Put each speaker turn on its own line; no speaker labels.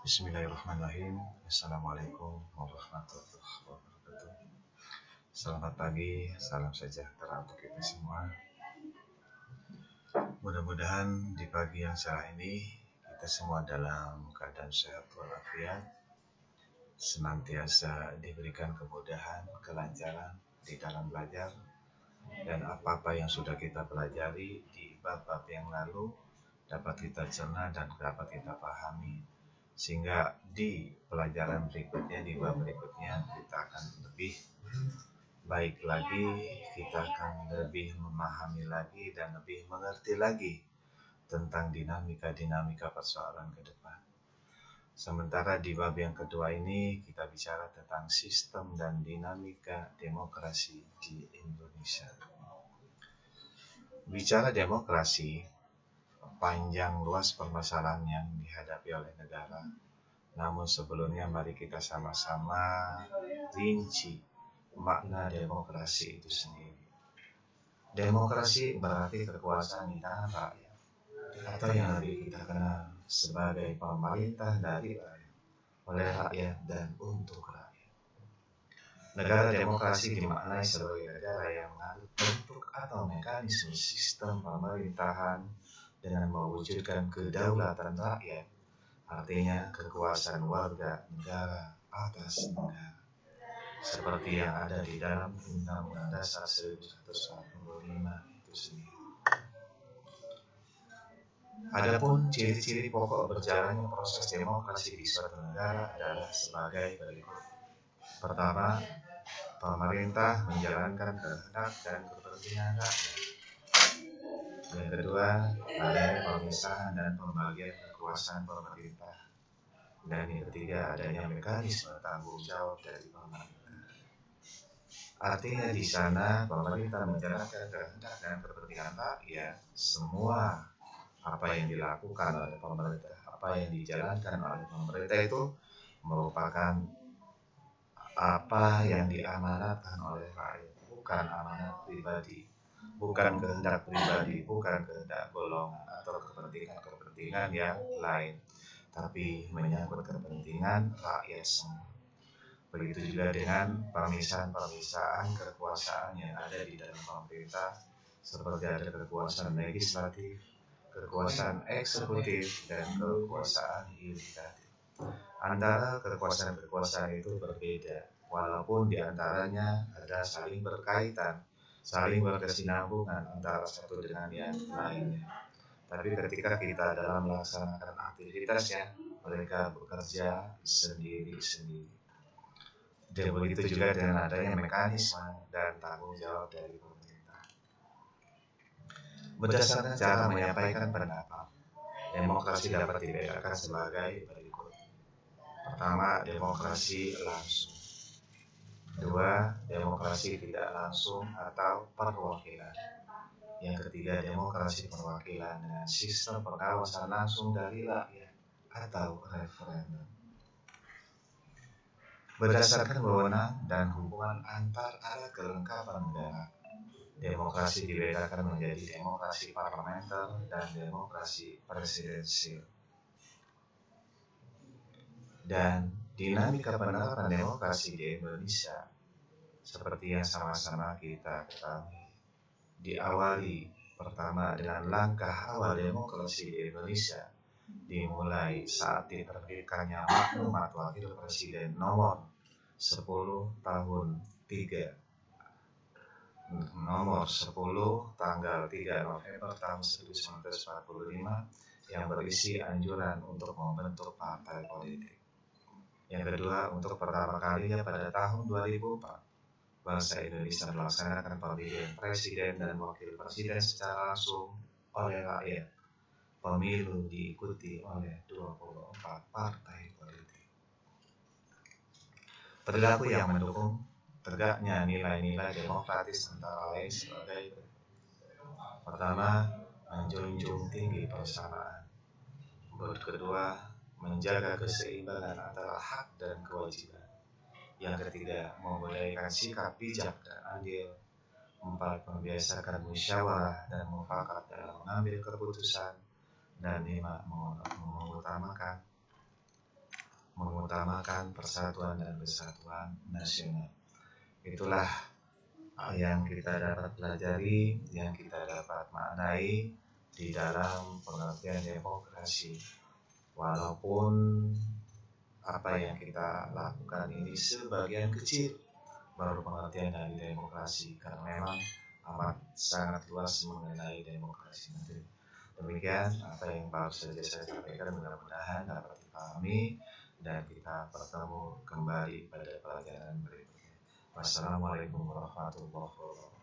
Bismillahirrahmanirrahim. Assalamualaikum warahmatullahi wabarakatuh. Selamat pagi, salam sejahtera untuk kita semua. Mudah-mudahan di pagi yang cerah ini kita semua dalam keadaan sehat walafiat, senantiasa diberikan kemudahan, kelancaran di dalam belajar, dan apa-apa yang sudah kita pelajari di bab-bab yang lalu dapat kita cerna dan dapat kita pahami, sehingga di pelajaran berikutnya, di bab berikutnya kita akan lebih baik lagi, kita akan lebih memahami lagi dan lebih mengerti lagi tentang dinamika-dinamika persoalan ke depan. Sementara di bab yang kedua ini kita bicara tentang sistem dan dinamika demokrasi di Indonesia. Bicara demokrasi, panjang luas permasalahan yang dihadapi oleh negara. Namun sebelumnya mari kita sama-sama rinci makna demokrasi itu sendiri. Demokrasi berarti kekuasaan di tangan rakyat, atau yang lebih kita kenal sebagai pemerintah dari rakyat, oleh rakyat dan untuk rakyat. Negara demokrasi dimaknai sebagai negara yang menganut bentuk atau mekanisme sistem pemerintahan dengan mewujudkan kedaulatan rakyat, artinya kekuasaan warga negara atas negara, seperti yang ada di dalam Undang-Undang Dasar 1945 itu sendiri. Adapun ciri-ciri pokok berjalannya proses demokrasi di suatu negara adalah sebagai berikut. Pertama, pemerintah menjalankan kehendak dan kepentingan rakyat. Yang kedua, adanya pemisahan dan pembagian kekuasaan pemerintah. Dan yang ketiga, adanya mekanisme tanggung jawab dari pemerintah. Artinya di sana pemerintah menjalankan kehendak dan kepentingan rakyat. Semua apa yang dilakukan oleh pemerintah, apa yang dijalankan oleh pemerintah itu merupakan apa yang diamanatkan oleh rakyat, bukan amanat pribadi, bukan kehendak pribadi, bukan kehendak golongan atau kepentingan-kepentingan yang lain, tapi menyangkut kepentingan rakyat semua. Begitu juga dengan pemisahan-pemisahan kekuasaan yang ada di dalam pemerintah, seperti ada kekuasaan legislatif, kekuasaan eksekutif, dan kekuasaan yudikatif. Antara kekuasaan-kekuasaan itu berbeda, walaupun di antaranya ada saling berkaitan, saling berkesinambungan antara satu dengan yang lainnya. Tapi ketika kita dalam melaksanakan aktivitasnya, mereka bekerja sendiri-sendiri. Dan begitu juga dengan adanya mekanisme dan tanggung jawab dari pemerintah. Berdasarkan cara menyampaikan pendapat, demokrasi dapat dibedakan sebagai berikut. Pertama, demokrasi langsung. Kedua, demokrasi tidak langsung atau perwakilan. Yang ketiga, demokrasi perwakilan dengan sistem pengawasan langsung dari rakyat atau referendum. Berdasarkan wewenang dan hubungan antar alat kelengkapan negara, demokrasi dibedakan menjadi demokrasi parlementer dan demokrasi presidensial. Dan dinamika penerapan demokrasi di Indonesia, seperti yang sama-sama kita ketahui, diawali pertama dengan langkah awal demokrasi di Indonesia, dimulai saat diterbitkannya Maklumat Wakil Presiden nomor 10 tahun 3 nomor 10 tanggal 3 November tahun 1945 yang berisi anjuran untuk membentuk partai politik. Yang kedua, untuk pertama kalinya pada tahun 2004, bangsa Indonesia melaksanakan pemilihan presiden dan wakil presiden secara langsung oleh rakyat. Pemilu diikuti oleh 24 partai politik. Perilaku yang mendukung tegaknya nilai-nilai demokratis antara lain sebagai pertama, menjunjung tinggi persamaan. Kedua, menjaga keseimbangan antara hak dan kewajiban. Yang ketiga, membudayakan sikap bijak dan adil. 4, membiasakan musyawarah dan mufakat dalam mengambil keputusan. Dan 5, mengutamakan mengutamakan persatuan dan kesatuan nasional. Itulah yang kita dapat pelajari, yang kita dapat maknai di dalam pengertian demokrasi. Walaupun apa yang kita lakukan ini sebagian kecil baru pengertian dari demokrasi, karena memang amat sangat luas mengenai demokrasi. Demikian apa yang baru saja saya sampaikan, mudah-mudahan dapat dipahami dan kita bertemu kembali pada pelajaran berikutnya. Wassalamualaikum warahmatullahi wabarakatuh.